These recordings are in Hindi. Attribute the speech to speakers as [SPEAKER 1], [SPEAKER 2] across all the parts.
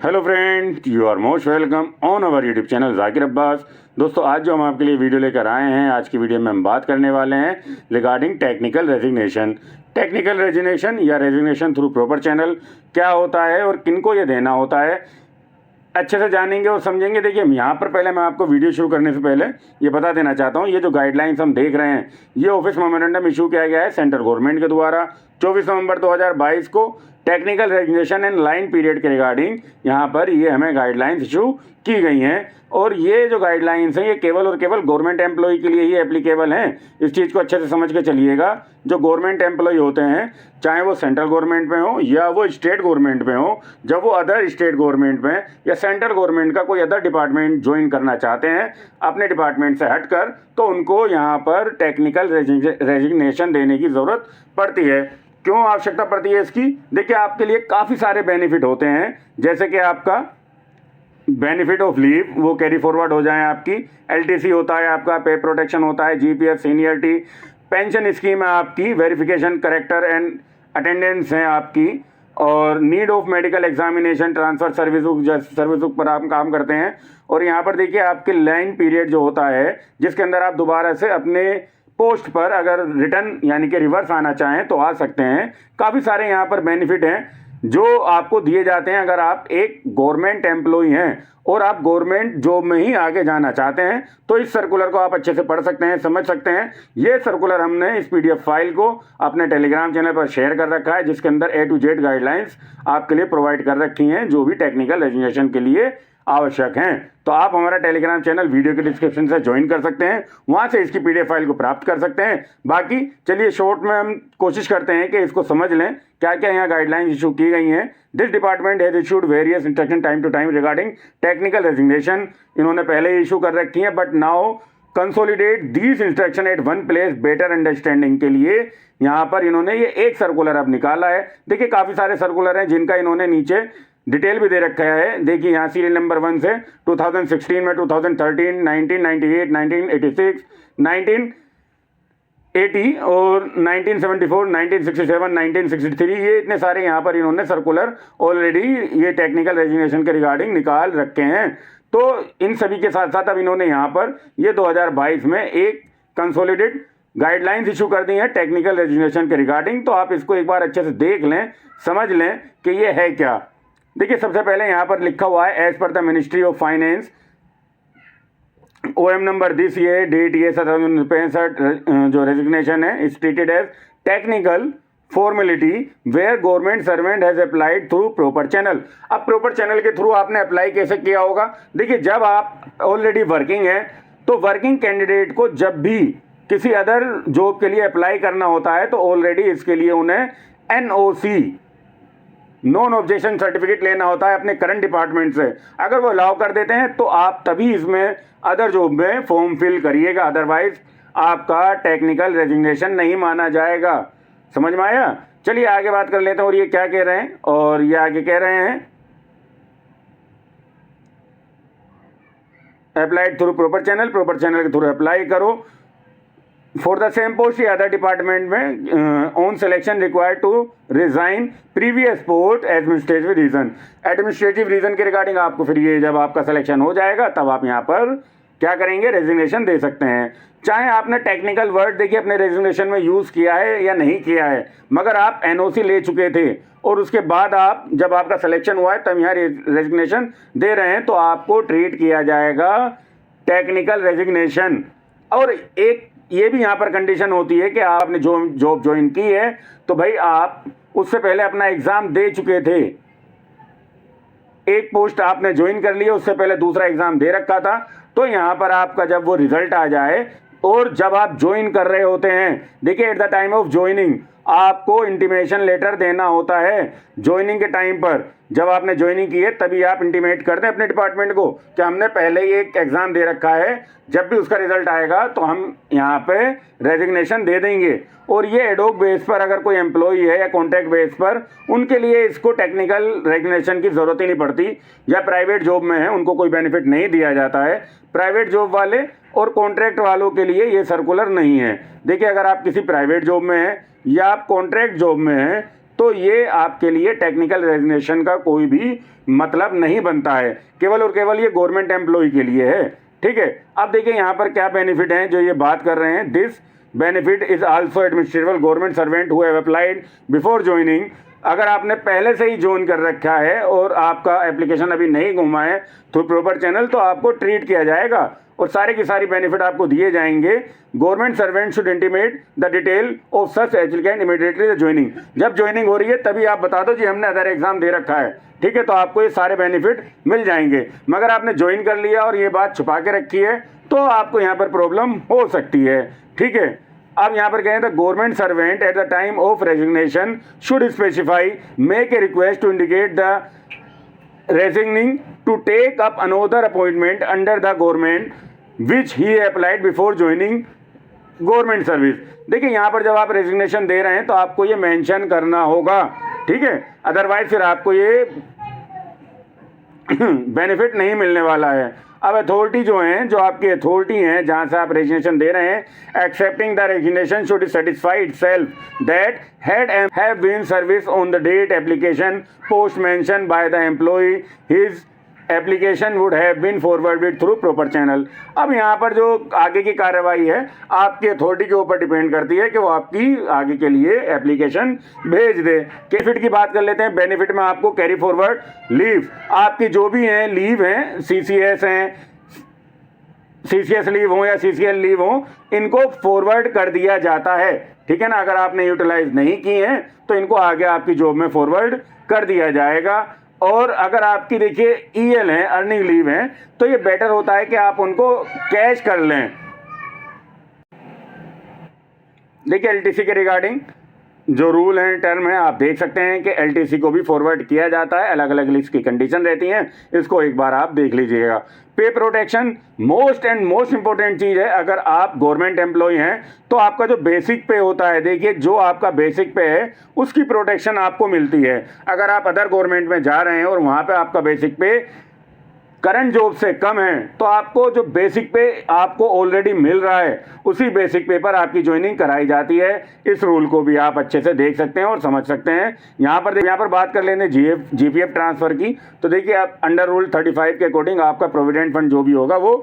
[SPEAKER 1] Hello friend, you are most welcome on our YouTube channel Zakir Abbas. दोस्तों, आज जो हम आपके लिए वीडियो लेकर आए हैं, आज की वीडियो में हम बात करने वाले हैं regarding technical resignation. Technical resignation या रेजिग्नेशन थ्रू प्रॉपर चैनल क्या होता है और किनको ये देना होता है, अच्छे से जानेंगे और समझेंगे। देखिए, यहाँ पर पहले मैं आपको वीडियो शुरू करने से पहले ये बता देना चाहता हूँ, ये जो गाइडलाइंस हम देख रहे हैं, ये ऑफिस मेमोरेंडम इशू किया गया है सेंट्रल गवर्नमेंट के द्वारा 24 नवंबर 2022 को technical resignation and line period के रिगार्डिंग यहाँ पर ये हमें गाइडलाइंस इशू की गई हैं। और ये जो गाइडलाइंस हैं, ये केवल और केवल गवर्नमेंट एम्प्लॉय के लिए ही एप्लीकेबल हैं। इस चीज़ को अच्छे से समझ के चलिएगा। जो गवर्नमेंट एम्प्लॉय होते हैं, चाहे वो सेंट्रल गवर्नमेंट में हो या वो स्टेट गवर्नमेंट में हो, जब वो अदर स्टेट गवर्नमेंट में या सेंट्रल गवर्नमेंट का कोई अदर डिपार्टमेंट ज्वाइन करना चाहते हैं अपने डिपार्टमेंट से हटकर, तो उनको यहाँ पर टेक्निकल रेजिग्नेशन देने की ज़रूरत पड़ती है। क्यों आवश्यकता पड़ती है इसकी? देखिए, आपके लिए काफ़ी सारे बेनिफिट होते हैं, जैसे कि आपका बेनिफिट ऑफ लीव वो कैरी फॉरवर्ड हो जाए, आपकी एलटीसी होता है, आपका पे प्रोटेक्शन होता है, जीपीएफ सीनियरिटी, पेंशन स्कीम है आपकी, वेरिफिकेशन करेक्टर एंड अटेंडेंस है आपकी, और need of medical examination, transfer service book पर आप काम करते हैं। और यहाँ पर देखिए, आपके लाइन पीरियड जो होता है, जिसके अंदर आप दोबारा से अपने पोस्ट पर अगर रिटर्न यानी कि रिवर्स आना चाहें तो आ सकते हैं। काफ़ी सारे यहाँ पर बेनिफिट हैं जो आपको दिए जाते हैं अगर आप एक गवर्नमेंट एम्प्लॉय हैं और आप गवर्नमेंट जॉब में ही आगे जाना चाहते हैं। तो इस सर्कुलर को आप अच्छे से पढ़ सकते हैं, समझ सकते हैं। ये सर्कुलर हमने इस पीडीएफ फाइल को अपने टेलीग्राम चैनल पर शेयर कर रखा है, जिसके अंदर A to Z गाइडलाइंस आपके लिए प्रोवाइड कर रखी हैं जो भी टेक्निकल रेजिग्नेशन के लिए आवश्यक हैं। तो आप हमारा टेलीग्राम चैनल वीडियो के डिस्क्रिप्शन से ज्वाइन कर सकते हैं, वहां से इसकी पीडीएफ फाइल को प्राप्त कर सकते हैं। बाकी चलिए शॉर्ट में हम कोशिश करते हैं कि इसको समझ लें क्या क्या यहाँ गाइडलाइंस इशू की गई हैं। This department has issued various instruction time to time regarding technical resignation. इन्होंने पहले ही इशू कर रखी है, but now consolidate these instruction at one place better understanding के लिए यहाँ पर इन्होंने ये एक सर्कुलर अब निकाला है। देखिए, काफ़ी सारे सर्कुलर हैं जिनका इन्होंने नीचे डिटेल भी दे रखा है। देखिए, यहाँ सीरियल नंबर 1 से 2016 में, 2013, 1998, 1986, 1980 और 1974, 1967, 1963, ये इतने सारे यहाँ पर इन्होंने सर्कुलर ऑलरेडी ये टेक्निकल रेजिग्नेशन के रिगार्डिंग निकाल रखे हैं। तो इन सभी के साथ साथ अब इन्होंने यहाँ पर ये 2022 में एक कंसोलिडेट गाइडलाइंस इशू कर दी है टेक्निकल रेजिग्नेशन के रिगार्डिंग। तो आप इसको एक बार अच्छे से देख लें, समझ लें कि ये है क्या। देखिए, सबसे पहले यहाँ पर लिखा हुआ है as per the Ministry of Finance OM number this ये डेट ये 1765 जो रेजिग्नेशन है is treated as technical formality where government servant has applied through proper channel. अब प्रॉपर चैनल के थ्रू आपने अप्लाई कैसे किया होगा? देखिए, जब आप ऑलरेडी वर्किंग हैं तो वर्किंग कैंडिडेट को जब भी किसी अदर जॉब के लिए अप्लाई करना होता है तो ऑलरेडी इसके लिए उन्हें NOC नॉन ऑब्जेक्शन सर्टिफिकेट लेना होता है अपने करंट डिपार्टमेंट से। अगर वो अलाउ कर देते हैं तो आप तभी इसमें अदर जॉब में फॉर्म फिल करिएगा, अदरवाइज आपका टेक्निकल रेजिग्नेशन नहीं माना जाएगा। समझ में आया? चलिए आगे बात कर लेते हैं। और ये क्या कह रहे हैं, और ये आगे कह रहे हैं अप्लाइड थ्रू प्रॉपर चैनल के थ्रू अप्लाई करो फॉर द सेम पोस्ट या अदर डिपार्टमेंट में on selection required to resign previous post administrative reason. Administrative reason के रिगार्डिंग आपको फिर ये जब आपका सिलेक्शन हो जाएगा तब आप यहाँ पर क्या करेंगे, रेजिग्नेशन दे सकते हैं। चाहे आपने टेक्निकल वर्ड देखिए अपने रेजिग्नेशन में यूज़ किया है या नहीं किया है, मगर आप NOC ले चुके थे और उसके बाद आप जब आपका सिलेक्शन हुआ है तब यहाँ रेजिग्नेशन दे रहे हैं तो आपको ट्रीट किया जाएगा टेक्निकल रेजिग्नेशन। और एक ये भी यहाँ पर कंडीशन होती है कि आपने जो जॉब ज्वाइन की है तो भाई आप उससे पहले अपना एग्ज़ाम दे चुके थे। एक पोस्ट आपने ज्वाइन कर लिया, उससे पहले दूसरा एग्ज़ाम दे रखा था, तो यहाँ पर आपका जब वो रिजल्ट आ जाए और जब आप ज्वाइन कर रहे होते हैं, देखिए eight the time of joining आपको इंटीमेशन लेटर देना होता है। ज्वाइनिंग के टाइम पर जब आपने ज्वाइनिंग की है तभी आप इंटीमेट कर दें अपने डिपार्टमेंट को कि हमने पहले ही एक एग्ज़ाम दे रखा है, जब भी उसका रिजल्ट आएगा तो हम यहाँ पे रेजिग्नेशन दे देंगे। और ये एडोक बेस पर अगर कोई एम्प्लॉई है या कॉन्ट्रैक्ट बेस पर, उनके लिए इसको टेक्निकल रेजिग्नेशन की ज़रूरत ही नहीं पड़ती। या प्राइवेट जॉब में है उनको कोई बेनिफिट नहीं दिया जाता है। प्राइवेट जॉब वाले और कॉन्ट्रैक्ट वालों के लिए ये सर्कुलर नहीं है। देखिए, अगर आप किसी प्राइवेट जॉब में हैं या आप कॉन्ट्रैक्ट जॉब में हैं तो ये आपके लिए टेक्निकल रेजिग्नेशन का कोई भी मतलब नहीं बनता है, केवल और केवल ये गवर्नमेंट एम्प्लॉय के लिए है। ठीक है, अब देखिए यहाँ पर क्या बेनिफिट हैं जो ये बात कर रहे हैं। This benefit is also एडमिनिस्ट्रेबल government servant who have applied before joining. अगर आपने पहले से ही ज्वाइन कर रखा है और आपका एप्लीकेशन अभी नहीं घुमा है थ्रू प्रॉपर चैनल, तो आपको ट्रीट किया जाएगा और सारे की सारी बेनिफिट आपको दिए जाएंगे। Government servant should intimate the detail of such applicant immediately the joining. जब ज्वाइनिंग हो रही है तभी आप बता दो जी हमने अदर एग्जाम दे रखा है, ठीक है, तो आपको ये सारे बेनिफिट मिल जाएंगे। मगर आपने ज्वाइन कर लिया और ये बात छुपा के रखी है तो आपको यहाँ पर प्रॉब्लम हो सकती है। ठीक है, अब यहाँ पर कहें the government servant at the time of resignation should specify make a request to indicate the resigning to take up another appointment under the government which he applied before joining government service. देखिए यहाँ पर जब आप रेजिग्नेशन दे रहे हैं तो आपको ये मेंशन करना होगा, ठीक है, अदरवाइज फिर आपको ये बेनिफिट नहीं मिलने वाला है। अब अथॉरिटी जो हैं, जो आपकी अथॉरिटी हैं जहां से आप रेजिग्नेशन दे रहे हैं, accepting the resignation should satisfy itself that had have been service on the date application post mention by the employee his application would have been forwarded through proper channel. अब यहाँ पर जो आगे की कार्रवाई है आपकी अथॉरिटी के ऊपर डिपेंड करती है कि वो आपकी आगे के लिए एप्लीकेशन भेज दे। बेनिफिट की बात कर लेते हैं। बेनिफिट में आपको कैरी फॉरवर्ड लीव, आपकी जो भी हैं लीव हैं, सीसीएस हैं, सीसीएस लीव हो या सीसीएल लीव हो, इनको फॉरवर्ड कर दिया जाता है। ठीक है ना, अगर आपने यूटिलाइज नहीं की हैं तो इनको आगे आपकी जॉब में फॉरवर्ड कर दिया जाएगा। और अगर आपकी देखिए ईएल है, अर्निंग लीव है, तो ये बेटर होता है कि आप उनको कैश कर लें। देखिए एलटीसी के रिगार्डिंग जो रूल हैं, टर्म है, आप देख सकते हैं कि एलटीसी को भी फॉरवर्ड किया जाता है, अलग अलग लिस्ट की कंडीशन रहती हैं, इसको एक बार आप देख लीजिएगा। पे प्रोटेक्शन मोस्ट इंपॉर्टेंट चीज़ है। अगर आप गवर्नमेंट एम्प्लॉय हैं तो आपका जो बेसिक पे होता है, देखिए जो आपका बेसिक पे है उसकी प्रोटेक्शन आपको मिलती है। अगर आप अदर गवर्नमेंट में जा रहे हैं और वहाँ पे आपका बेसिक पे करंट जॉब से कम है तो आपको जो बेसिक पे आपको ऑलरेडी मिल रहा है उसी बेसिक पे पर आपकी ज्वाइनिंग कराई जाती है। इस रूल को भी आप अच्छे से देख सकते हैं और समझ सकते हैं। यहाँ पर बात कर लेंगे जीपीएफ ट्रांसफ़र की, तो देखिए आप अंडर रूल 35 के अकॉर्डिंग आपका प्रोविडेंट फंड जो भी होगा वो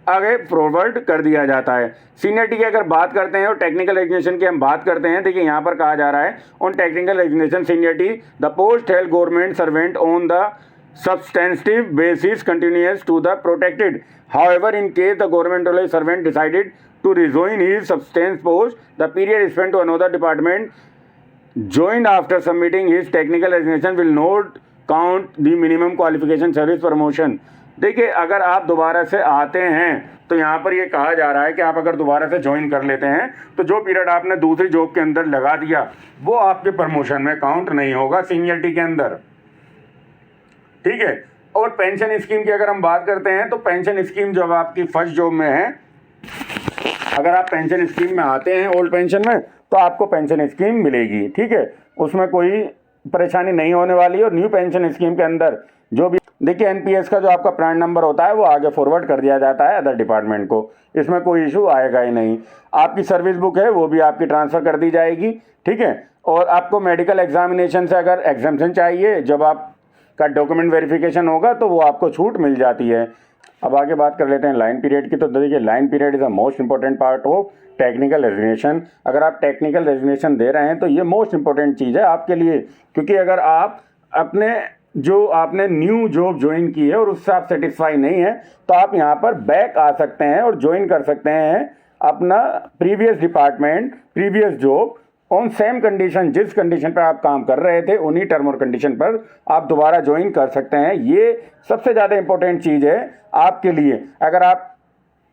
[SPEAKER 1] आगे फॉरवर्ड कर दिया जाता है। सीनियरिटी की अगर बात करते हैं और टेक्निकल रेजिग्नेशन की हम बात करते हैं, देखिए यहाँ पर कहा जा रहा है on technical resignation seniority the post held government servant on the substantive basis continues to the protected. However, in case the government servant decided to resign his substantive post, the period spent to another department joined after submitting his technical resignation will not count the minimum qualification service promotion. देखिए अगर आप दोबारा से आते हैं तो यहाँ पर ये कहा जा रहा है कि आप अगर दोबारा से ज्वाइन कर लेते हैं तो जो पीरियड आपने दूसरी जॉब के अंदर लगा दिया वो आपके प्रमोशन में काउंट नहीं होगा सीनियरिटी के अंदर। ठीक है, और पेंशन स्कीम की अगर हम बात करते हैं तो पेंशन स्कीम जब आपकी फर्स्ट जॉब में है, अगर आप पेंशन स्कीम में आते हैं ओल्ड पेंशन में तो आपको पेंशन स्कीम मिलेगी। ठीक है, उसमें कोई परेशानी नहीं होने वाली। और न्यू पेंशन स्कीम के अंदर जो भी देखिए एनपीएस का जो आपका प्राण नंबर होता है वो आगे फॉरवर्ड कर दिया जाता है अदर डिपार्टमेंट को, इसमें कोई इशू आएगा ही नहीं। आपकी सर्विस बुक है वो भी आपकी ट्रांसफ़र कर दी जाएगी। ठीक है, और आपको मेडिकल एग्जामिनेशन से अगर एग्जाम्पशन चाहिए, जब आप का डॉक्यूमेंट वेरिफिकेशन होगा तो वो आपको छूट मिल जाती है। अब आगे बात कर लेते हैं लाइन पीरियड की। तो देखिए line period is the most important part of technical resignation. अगर आप टेक्निकल रेजिग्नेशन दे रहे हैं तो ये मोस्ट इंपॉर्टेंट चीज़ है आपके लिए, क्योंकि अगर आप अपने जो आपने न्यू जॉब ज्वाइन की है और उससे आप सेटिस्फाई नहीं है तो आप यहाँ पर बैक आ सकते हैं और ज्वाइन कर सकते हैं अपना previous department, previous job on same condition, जिस कंडीशन पर आप काम कर रहे थे उन्हीं टर्म और कंडीशन पर आप दोबारा ज्वाइन कर सकते हैं। ये सबसे ज़्यादा इंपॉर्टेंट चीज़ है आपके लिए। अगर आप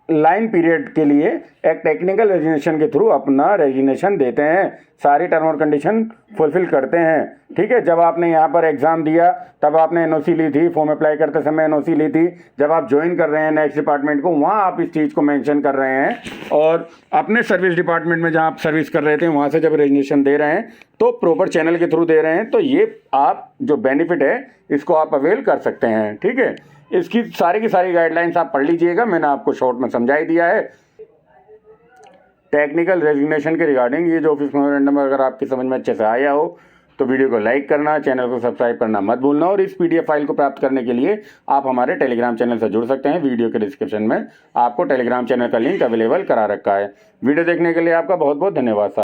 [SPEAKER 1] लाइन पीरियड के लिए एक टेक्निकल रेजिग्नेशन के थ्रू अपना रेजिग्नेशन देते हैं, सारी टर्म और कंडीशन फुलफिल करते हैं। ठीक है, जब आपने यहाँ पर एग्ज़ाम दिया तब आपने एनओसी ली थी, फॉर्म अप्लाई करते समय एनओसी ली थी, जब आप ज्वाइन कर रहे हैं नेक्स्ट डिपार्टमेंट को वहाँ आप इस चीज़ को मेंशन कर रहे हैं, और अपने सर्विस डिपार्टमेंट में जहाँ आप सर्विस कर रहे थे वहाँ से जब रेजिग्नेशन दे रहे हैं तो प्रॉपर चैनल के थ्रू दे रहे हैं, तो ये आप जो बेनिफिट है इसको आप अवेल कर सकते हैं। ठीक है, इसकी सारी की सारी गाइडलाइंस आप पढ़ लीजिएगा, मैंने आपको शॉर्ट में समझा ही दिया है। टेक्निकल रेजिग्नेशन के रिगार्डिंग ये जो ऑफिस मेमोरेंडम अगर आपकी समझ में अच्छे से आया हो तो वीडियो को लाइक करना, चैनल को सब्सक्राइब करना मत भूलना। और इस PDF फाइल को प्राप्त करने के लिए आप हमारे टेलीग्राम चैनल से जुड़ सकते हैं। वीडियो के डिस्क्रिप्शन में आपको टेलीग्राम चैनल का लिंक अवेलेबल करा रखा है। वीडियो देखने के लिए आपका बहुत बहुत धन्यवाद।